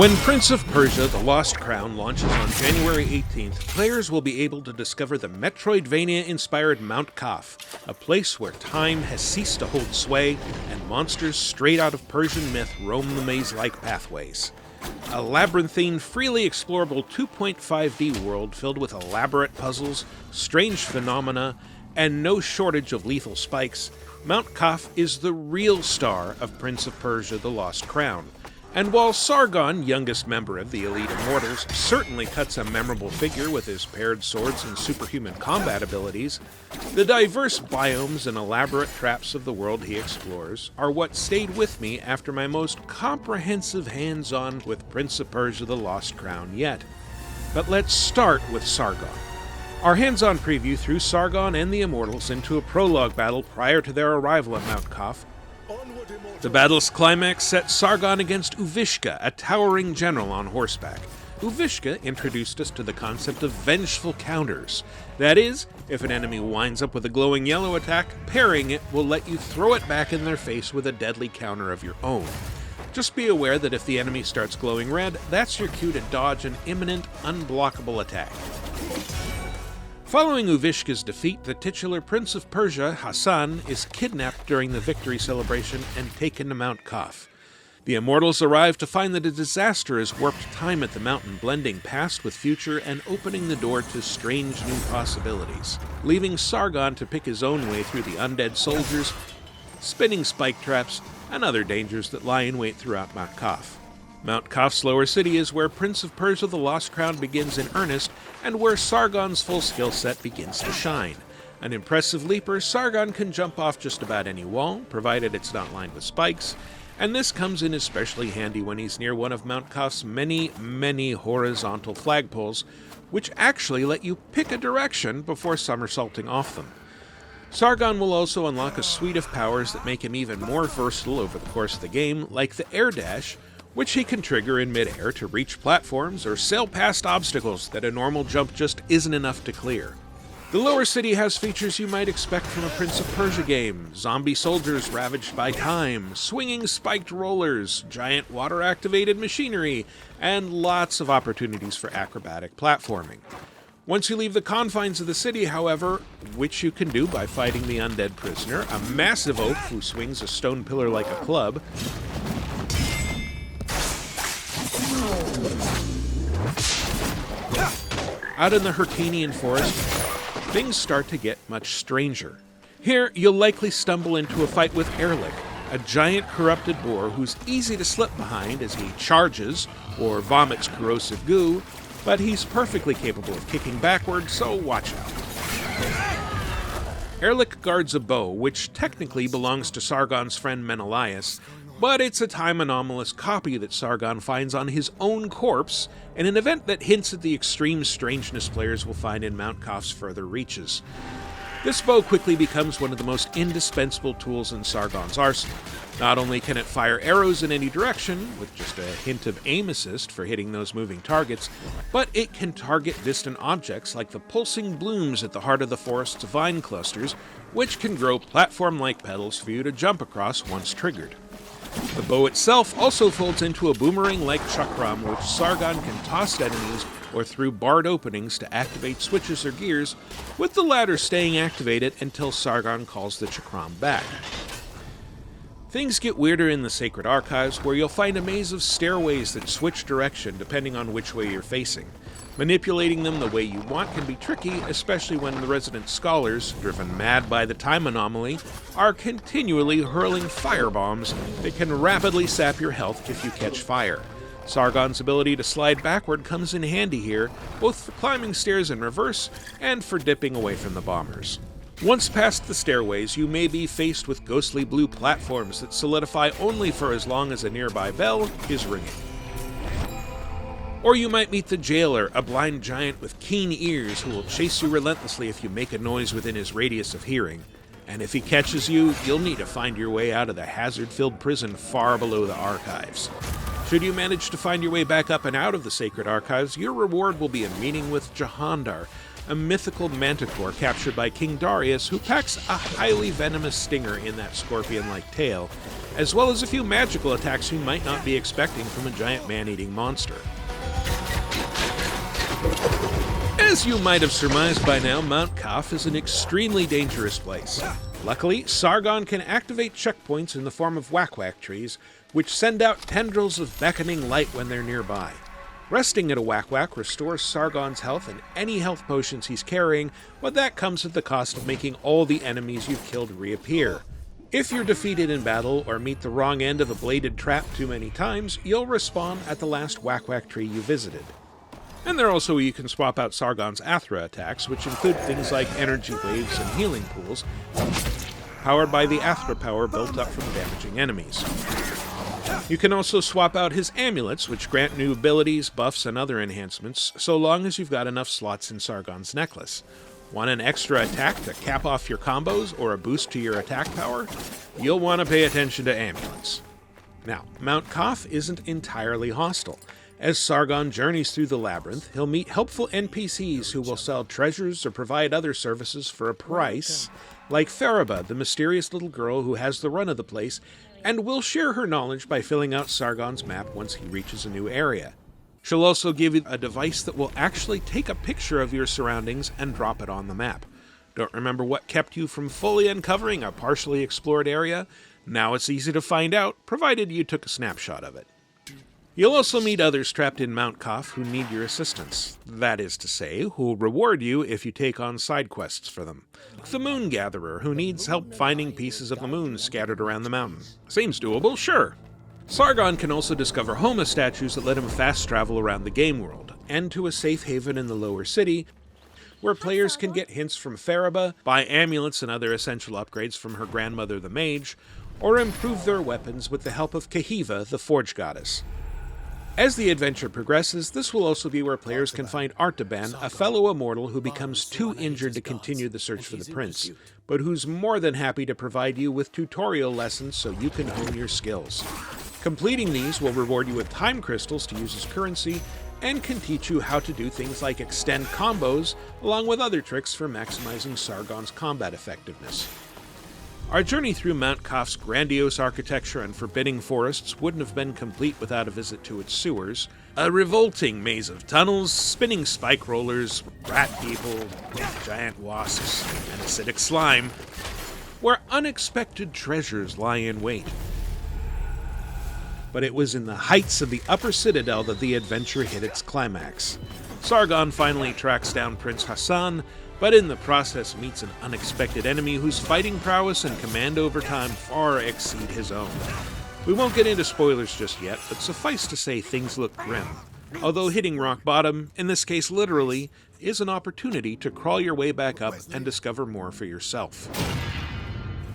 When Prince of Persia: The Lost Crown launches on January 18th, players will be able to discover the Metroidvania-inspired Mount Kaf, a place where time has ceased to hold sway and monsters straight out of Persian myth roam the maze-like pathways. A labyrinthine, freely explorable 2.5D world filled with elaborate puzzles, strange phenomena, and no shortage of lethal spikes, Mount Kaf is the real star of Prince of Persia: The Lost Crown. And while Sargon, youngest member of the Elite Immortals, certainly cuts a memorable figure with his paired swords and superhuman combat abilities, the diverse biomes and elaborate traps of the world he explores are what stayed with me after my most comprehensive hands-on with Prince of Persia: The Lost Crown yet. But let's start with Sargon. Our hands-on preview threw Sargon and the Immortals into a prologue battle prior to their arrival at Mount Kaf. The battle's climax set Sargon against Uvishka, a towering general on horseback. Uvishka introduced us to the concept of vengeful counters. That is, if an enemy winds up with a glowing yellow attack, parrying it will let you throw it back in their face with a deadly counter of your own. Just be aware that if the enemy starts glowing red, that's your cue to dodge an imminent, unblockable attack. Following Uvishka's defeat, the titular Prince of Persia, Hassan, is kidnapped during the victory celebration and taken to Mount Kaf. The Immortals arrive to find that a disaster has warped time at the mountain, blending past with future and opening the door to strange new possibilities, leaving Sargon to pick his own way through the undead soldiers, spinning spike traps, and other dangers that lie in wait throughout Mount Kaf. Mount Kaf's lower city is where Prince of Persia: The Lost Crown begins in earnest, and where Sargon's full skill set begins to shine. An impressive leaper, Sargon can jump off just about any wall, provided it's not lined with spikes, and this comes in especially handy when he's near one of Mount Kaf's many horizontal flagpoles, which actually let you pick a direction before somersaulting off them. Sargon will also unlock a suite of powers that make him even more versatile over the course of the game, like the air dash, which he can trigger in mid-air to reach platforms or sail past obstacles that a normal jump just isn't enough to clear. The lower city has features you might expect from a Prince of Persia game: zombie soldiers ravaged by time, swinging spiked rollers, giant water-activated machinery, and lots of opportunities for acrobatic platforming. Once you leave the confines of the city, however, which you can do by fighting the undead prisoner, a massive oaf who swings a stone pillar like a club, out in the Hyrcanian forest, things start to get much stranger. Here, you'll likely stumble into a fight with Erlich, a giant corrupted boar who's easy to slip behind as he charges or vomits corrosive goo, but he's perfectly capable of kicking backward, so watch out. Erlich guards a bow, which technically belongs to Sargon's friend Menelaus, but it's a time-anomalous copy that Sargon finds on his own corpse in an event that hints at the extreme strangeness players will find in Mount Kaf's further reaches. This bow quickly becomes one of the most indispensable tools in Sargon's arsenal. Not only can it fire arrows in any direction, with just a hint of aim assist for hitting those moving targets, but it can target distant objects like the pulsing blooms at the heart of the forest's vine clusters, which can grow platform-like petals for you to jump across once triggered. The bow itself also folds into a boomerang-like chakram, which Sargon can toss at enemies or through barred openings to activate switches or gears, with the latter staying activated until Sargon calls the chakram back. Things get weirder in the Sacred Archives, where you'll find a maze of stairways that switch direction depending on which way you're facing. Manipulating them the way you want can be tricky, especially when the resident scholars, driven mad by the time anomaly, are continually hurling firebombs that can rapidly sap your health if you catch fire. Sargon's ability to slide backward comes in handy here, both for climbing stairs in reverse and for dipping away from the bombers. Once past the stairways, you may be faced with ghostly blue platforms that solidify only for as long as a nearby bell is ringing. Or you might meet the jailer, a blind giant with keen ears who will chase you relentlessly if you make a noise within his radius of hearing. And if he catches you, you'll need to find your way out of the hazard-filled prison far below the archives. Should you manage to find your way back up and out of the Sacred Archives, your reward will be a meeting with Jahandar, a mythical manticore captured by King Darius, who packs a highly venomous stinger in that scorpion-like tail, as well as a few magical attacks you might not be expecting from a giant man-eating monster. As you might have surmised by now, Mount Kaf is an extremely dangerous place. Luckily, Sargon can activate checkpoints in the form of whack-whack trees, which send out tendrils of beckoning light when they're nearby. Resting at a whack-whack restores Sargon's health and any health potions he's carrying, but that comes at the cost of making all the enemies you've killed reappear. If you're defeated in battle or meet the wrong end of a bladed trap too many times, you'll respawn at the last whack-whack tree you visited. And there also you can swap out Sargon's Athra attacks, which include things like energy waves and healing pools, powered by the Athra power built up from damaging enemies. You can also swap out his amulets, which grant new abilities, buffs, and other enhancements, so long as you've got enough slots in Sargon's necklace. Want an extra attack to cap off your combos or a boost to your attack power? You'll want to pay attention to amulets. Now, Mount Kaf isn't entirely hostile. As Sargon journeys through the labyrinth, he'll meet helpful NPCs who will sell treasures or provide other services for a price, like Faraba, the mysterious little girl who has the run of the place, and will share her knowledge by filling out Sargon's map once he reaches a new area. She'll also give you a device that will actually take a picture of your surroundings and drop it on the map. Don't remember what kept you from fully uncovering a partially explored area? Now it's easy to find out, provided you took a snapshot of it. You'll also meet others trapped in Mount Kaf who need your assistance. That is to say, who'll reward you if you take on side quests for them. The Moon Gatherer, who needs help finding pieces of the moon scattered around the mountain. Seems doable, sure. Sargon can also discover Homa statues that let him fast travel around the game world, and to a safe haven in the lower city, where players can get hints from Faraba, buy amulets and other essential upgrades from her grandmother the mage, or improve their weapons with the help of Kahiva, the forge goddess. As the adventure progresses, this will also be where players can find Artaban, a fellow immortal who becomes too injured to continue the search for the prince, but who's more than happy to provide you with tutorial lessons so you can hone your skills. Completing these will reward you with time crystals to use as currency, and can teach you how to do things like extend combos, along with other tricks for maximizing Sargon's combat effectiveness. Our journey through Mount Kaf's grandiose architecture and forbidding forests wouldn't have been complete without a visit to its sewers. A revolting maze of tunnels, spinning spike rollers, rat people, giant wasps, and acidic slime, where unexpected treasures lie in wait. But it was in the heights of the Upper Citadel that the adventure hit its climax. Sargon finally tracks down Prince Hassan, but in the process meets an unexpected enemy whose fighting prowess and command over time far exceed his own. We won't get into spoilers just yet, but suffice to say things look grim. Although hitting rock bottom, in this case literally, is an opportunity to crawl your way back up and discover more for yourself.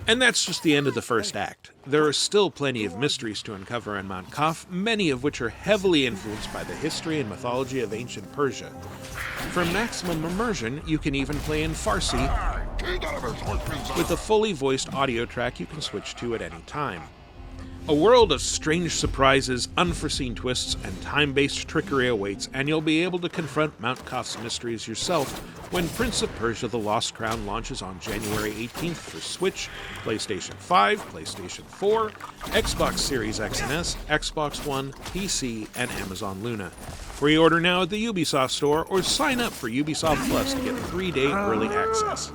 And that's just the end of the first act. There are still plenty of mysteries to uncover in Mount Kaf, many of which are heavily influenced by the history and mythology of ancient Persia. For maximum immersion, you can even play in Farsi, with a fully voiced audio track you can switch to at any time. A world of strange surprises, unforeseen twists, and time-based trickery awaits, and you'll be able to confront Mount Kaf's mysteries yourself when Prince of Persia: The Lost Crown launches on January 18th for Switch, PlayStation 5, PlayStation 4, Xbox Series X and S, Xbox One, PC, and Amazon Luna. Pre-order now at the Ubisoft store or sign up for Ubisoft Plus to get 3-day early access.